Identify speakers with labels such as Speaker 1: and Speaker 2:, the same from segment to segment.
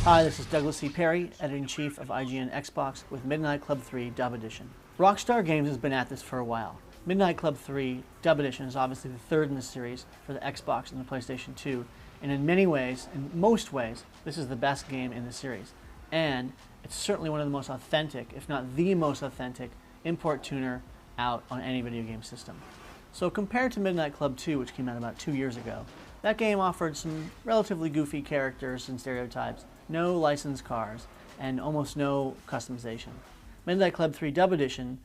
Speaker 1: Hi, this is Douglas C. Perry, Editor-in-Chief of IGN Xbox with Midnight Club 3 Dub Edition. Rockstar Games has been at this for a while. Midnight Club 3 Dub Edition is obviously the third in the series for the Xbox and the PlayStation 2, and in many ways, in most ways, this is the best game in the series. And it's certainly one of the most authentic, if not the most authentic, import tuner out on any video game system. So compared to Midnight Club 2, which came out about 2 years ago, that game offered some relatively goofy characters and stereotypes, no licensed cars, and almost no customization. Midnight Club 3 Dub Edition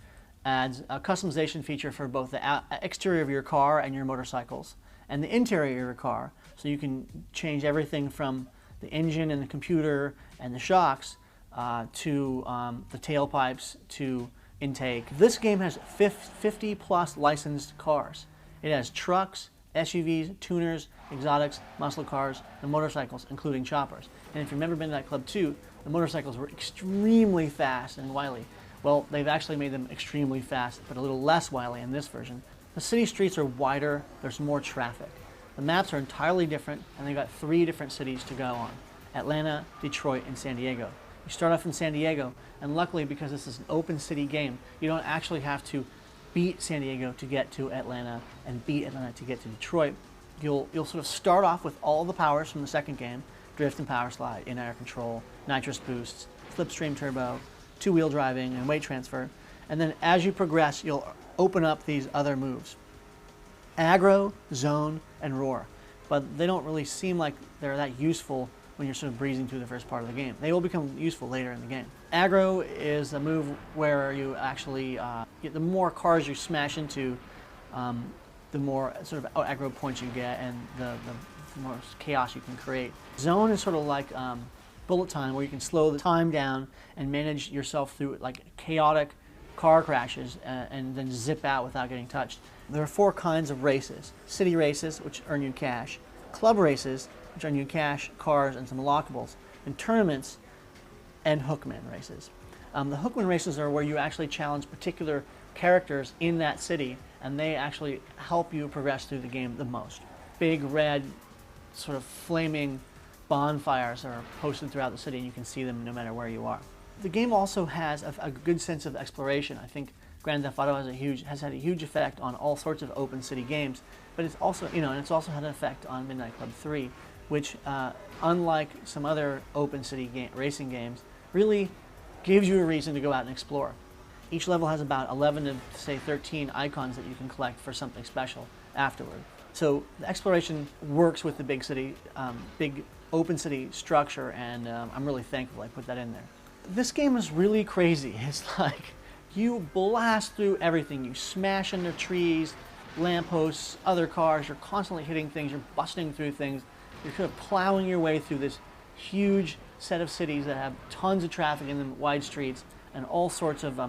Speaker 1: adds a customization feature for both the exterior of your car and your motorcycles, and the interior of your car, so you can change everything from the engine and the computer and the shocks to the tailpipes to intake. This game has 50 plus licensed cars. It has trucks, SUVs, tuners, exotics, muscle cars, and motorcycles, including choppers. And if you remember Midnight Club 2, the motorcycles were extremely fast and wily. Well, they've actually made them extremely fast, but a little less wily in this version. The city streets are wider, there's more traffic. The maps are entirely different, and they've got 3 different cities to go on: Atlanta, Detroit, and San Diego. You start off in San Diego, and luckily, because this is an open city game, you don't actually have to beat San Diego to get to Atlanta and beat Atlanta to get to Detroit. You'll sort of start off with all the powers from the second game: drift and power slide, in-air control, nitrous boosts, slipstream turbo, two-wheel driving, and weight transfer. And then as you progress, you'll open up these other moves: aggro, zone, and roar. But they don't really seem like they're that useful when you're sort of breezing through the first part of the game. They will become useful later in the game. Aggro is a move where you actually, the more cars you smash into, the more sort of aggro points you get, and the more chaos you can create. Zone is sort of like bullet time, where you can slow the time down and manage yourself through like chaotic car crashes and then zip out without getting touched. There are 4 kinds of races: city races, which earn you cash; club races, which earn you cash, cars, and some unlockables; and tournaments and hookman races. The hookman races are where you actually challenge particular characters in that city, and they actually help you progress through the game the most. Big red sort of flaming bonfires are posted throughout the city, and you can see them no matter where you are. The game also has a good sense of exploration. I think Grand Theft Auto has had a huge effect on all sorts of open city games, but it's also, and it's also had an effect on Midnight Club 3, which, unlike some other open city racing games, really gives you a reason to go out and explore. Each level has about 11 to, say, 13 icons that you can collect for something special afterward. So the exploration works with the big city, big open city structure, and I'm really thankful I put that in there. This game is really crazy. It's like you blast through everything. You smash into trees, lampposts, other cars. You're constantly hitting things. You're busting through things. You're kind of plowing your way through this huge set of cities that have tons of traffic in them, wide streets, and all sorts of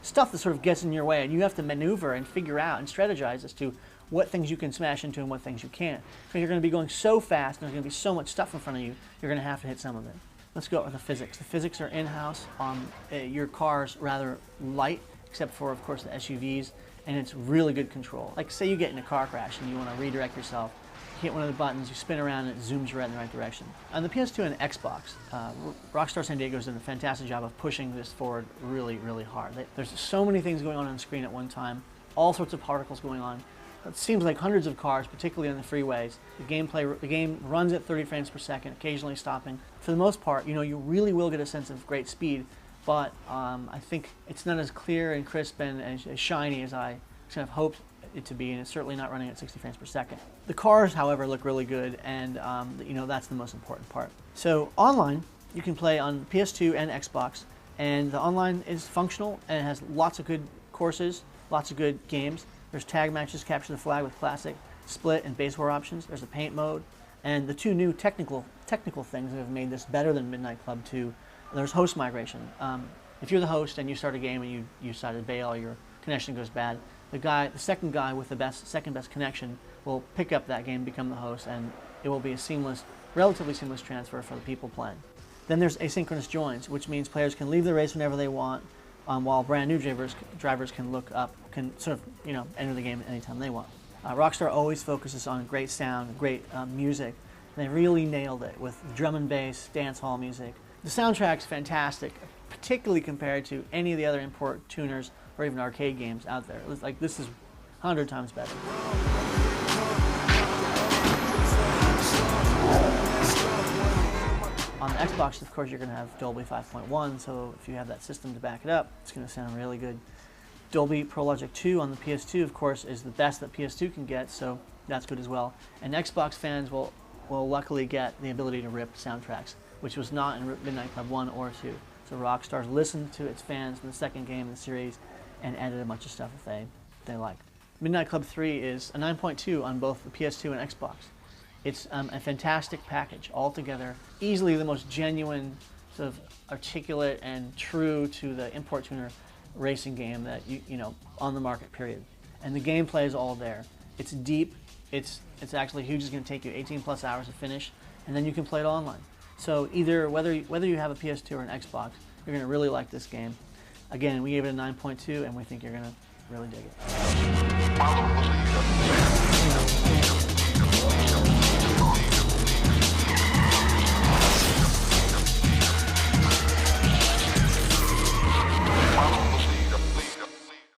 Speaker 1: stuff that sort of gets in your way, and you have to maneuver and figure out and strategize as to what things you can smash into and what things you can't. So you're going to be going so fast, and there's going to be so much stuff in front of you, you're going to have to hit some of it. Let's go with the physics. The physics are in-house. Your car's rather light, except for, of course, the SUVs, and it's really good control. Like, say you get in a car crash and you want to redirect yourself. You hit one of the buttons, you spin around, and it zooms you right in the right direction. On the PS2 and Xbox, Rockstar San Diego has done a fantastic job of pushing this forward really, really hard. There's so many things going on screen at one time, all sorts of particles going on. It seems like hundreds of cars, particularly on the freeways. The game runs at 30 frames per second, occasionally stopping. For the most part, you really will get a sense of great speed, but I think it's not as clear and crisp and as shiny as I kind of hoped it to be, and it's certainly not running at 60 frames per second. The cars, however, look really good, and that's the most important part. So online, you can play on PS2 and Xbox, and the online is functional and it has lots of good courses, lots of good games. There's tag matches, capture the flag with classic, split, and base war options. There's a paint mode, and the 2 new technical things that have made this better than Midnight Club 2. There's host migration. If you're the host and you start a game and you decide to bail, or your connection goes bad, the second guy with the second best connection will pick up that game, become the host, and it will be a relatively seamless transfer for the people playing. Then there's Asynchronous Joins, which means players can leave the race whenever they want, while brand new drivers can sort of enter the game anytime they want. Rockstar always focuses on great sound, great music, They really nailed it with drum and bass, dance hall music. The soundtrack's fantastic, particularly compared to any of the other import tuners or even arcade games out there. It was like, this is 100 times better. On the Xbox, of course, you're going to have Dolby 5.1, so if you have that system to back it up, it's going to sound really good. Dolby Pro Logic 2 on the PS2, of course, is the best that PS2 can get, so that's good as well. And Xbox fans will luckily get the ability to rip soundtracks, which was not in Midnight Club 1 or 2. So Rockstar's listened to its fans in the second game in the series and added a bunch of stuff that they liked. Midnight Club 3 is a 9.2 on both the PS2 and Xbox. It's a fantastic package altogether, easily the most genuine, sort of articulate and true to the import tuner racing game that you know on the market, period. And the gameplay is all there. It's deep. It's actually huge. It's going to take you 18 plus hours to finish, and then you can play it online. So either whether you have a PS2 or an Xbox, you're going to really like this game. Again, we gave it a 9.2, and we think you're going to really dig it.